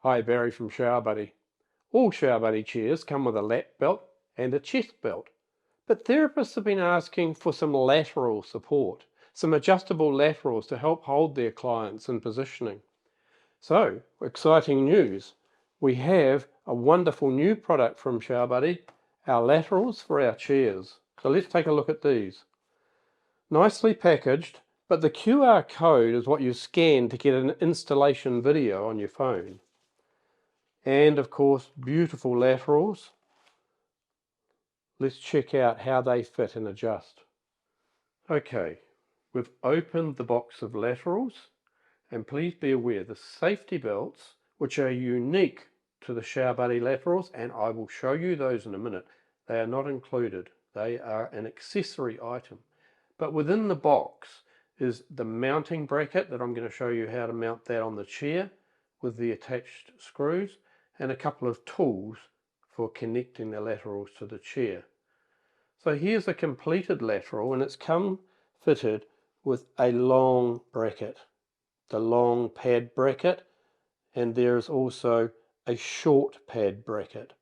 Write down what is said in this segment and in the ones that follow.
Hi, Barry from Showerbuddy. All Showerbuddy chairs come with a lap belt and a chest belt, but therapists have been asking for some lateral support, some adjustable laterals to help hold their clients in positioning. So, exciting news. We have a wonderful new product from Showerbuddy, our laterals for our chairs. So let's take a look at these. Nicely packaged, but the QR code is what you scan to get an installation video on your phone. And of course, beautiful laterals. Let's check out how they fit and adjust. Okay, we've opened the box of laterals, and please be aware the safety belts, which are unique to the Showerbuddy laterals, and I will show you those in a minute, they are not included. They are an accessory item. But within the box is the mounting bracket that I'm going to show you how to mount that on the chair with the attached screws, and a couple of tools for connecting the laterals to the chair. So here's a completed lateral, and it's come fitted with a long bracket, the long pad bracket, and there is also a short pad bracket.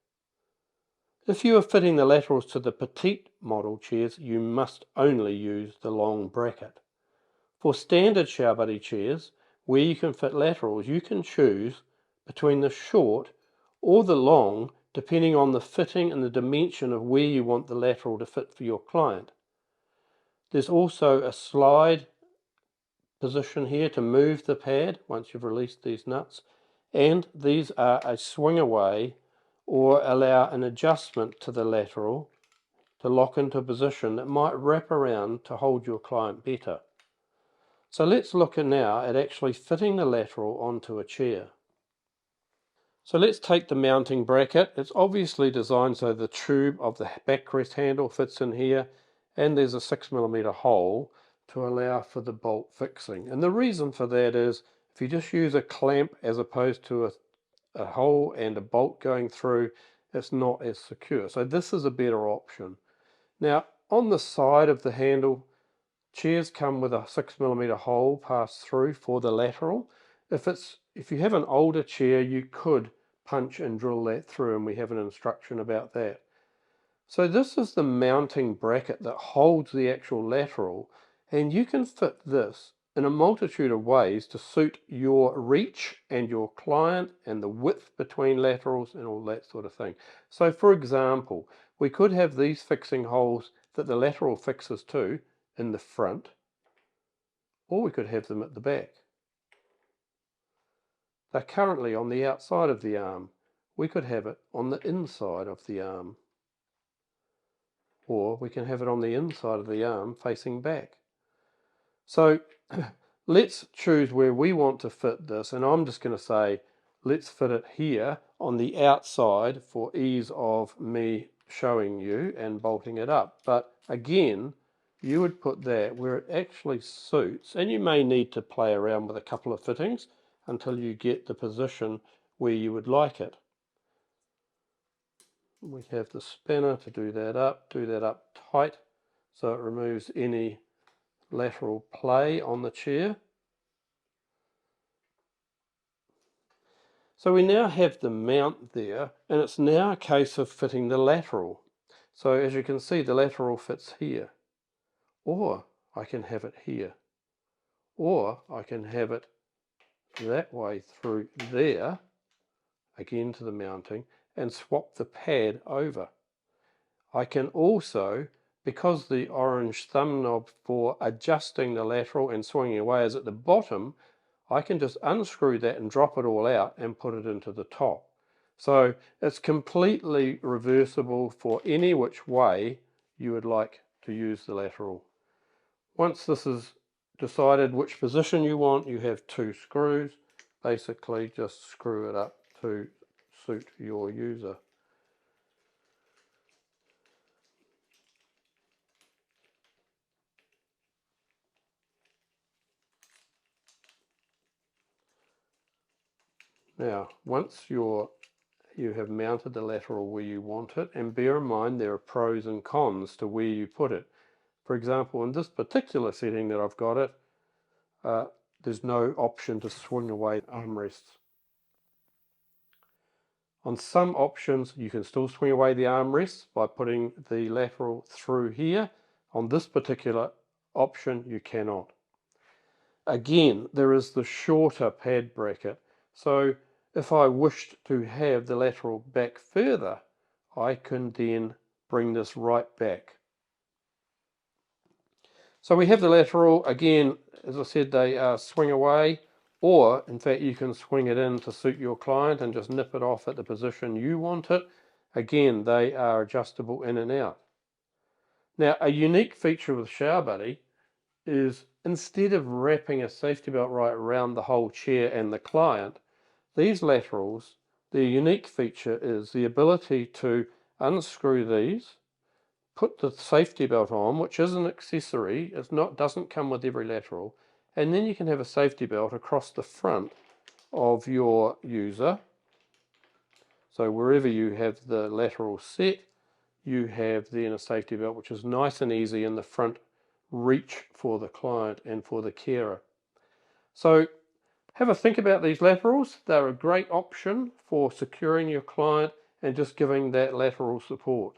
If you are fitting the laterals to the petite model chairs, you must only use the long bracket. For standard Showerbuddy chairs, where you can fit laterals, you can choose between the short or the long, depending on the fitting and the dimension of where you want the lateral to fit for your client. There's also a slide position here to move the pad once you've released these nuts, and these are a swing away or allow an adjustment to the lateral to lock into a position that might wrap around to hold your client better. So let's look now at actually fitting the lateral onto a chair. So let's take the mounting bracket. It's obviously designed so the tube of the backrest handle fits in here, and there's a 6mm hole to allow for the bolt fixing. And the reason for that is if you just use a clamp as opposed to a hole and a bolt going through, it's not as secure. So this is a better option. Now on the side of the handle, chairs come with a 6mm hole passed through for the lateral. If you have an older chair, you could punch and drill that through, and we have an instruction about that. So this is the mounting bracket that holds the actual lateral, and you can fit this in a multitude of ways to suit your reach and your client and the width between laterals and all that sort of thing. So for example, we could have these fixing holes that the lateral fixes to in the front, or we could have them at the back. They're currently on the outside of the arm. We could have it on the inside of the arm, or we can have it on the inside of the arm facing back. So let's choose where we want to fit this, and I'm just going to say let's fit it here on the outside for ease of me showing you and bolting it up. But again, you would put that where it actually suits, and you may need to play around with a couple of fittings until you get the position where you would like it. We have the spanner to do that up tight so it removes any lateral play on the chair. So we now have the mount there, and it's now a case of fitting the lateral. So as you can see, the lateral fits here, or I can have it here, or I can have it that way through there, again to the mounting, and swap the pad over. I can also, because the orange thumb knob for adjusting the lateral and swinging away is at the bottom, I can just unscrew that and drop it all out and put it into the top. So it's completely reversible for any which way you would like to use the lateral. Once this is decided which position you want, you have two screws. Basically just screw it up to suit your user. Now, once you have mounted the lateral where you want it, and bear in mind there are pros and cons to where you put it. For example, in this particular setting that I've got it, there's no option to swing away armrests. On some options, you can still swing away the armrests by putting the lateral through here. On this particular option, you cannot. Again, there is the shorter pad bracket. So if I wished to have the lateral back further, I can then bring this right back. So we have the lateral. Again, as I said, they swing away, or in fact you can swing it in to suit your client and just nip it off at the position you want it. Again, they are adjustable in and out. Now, a unique feature with Showerbuddy is instead of wrapping a safety belt right around the whole chair and the client, these laterals, their unique feature is the ability to unscrew these, put the safety belt on, which is an accessory, doesn't come with every lateral, and then you can have a safety belt across the front of your user. So wherever you have the lateral set, you have then a safety belt which is nice and easy in the front reach for the client and for the carer. So have a think about these laterals. They're a great option for securing your client and just giving that lateral support.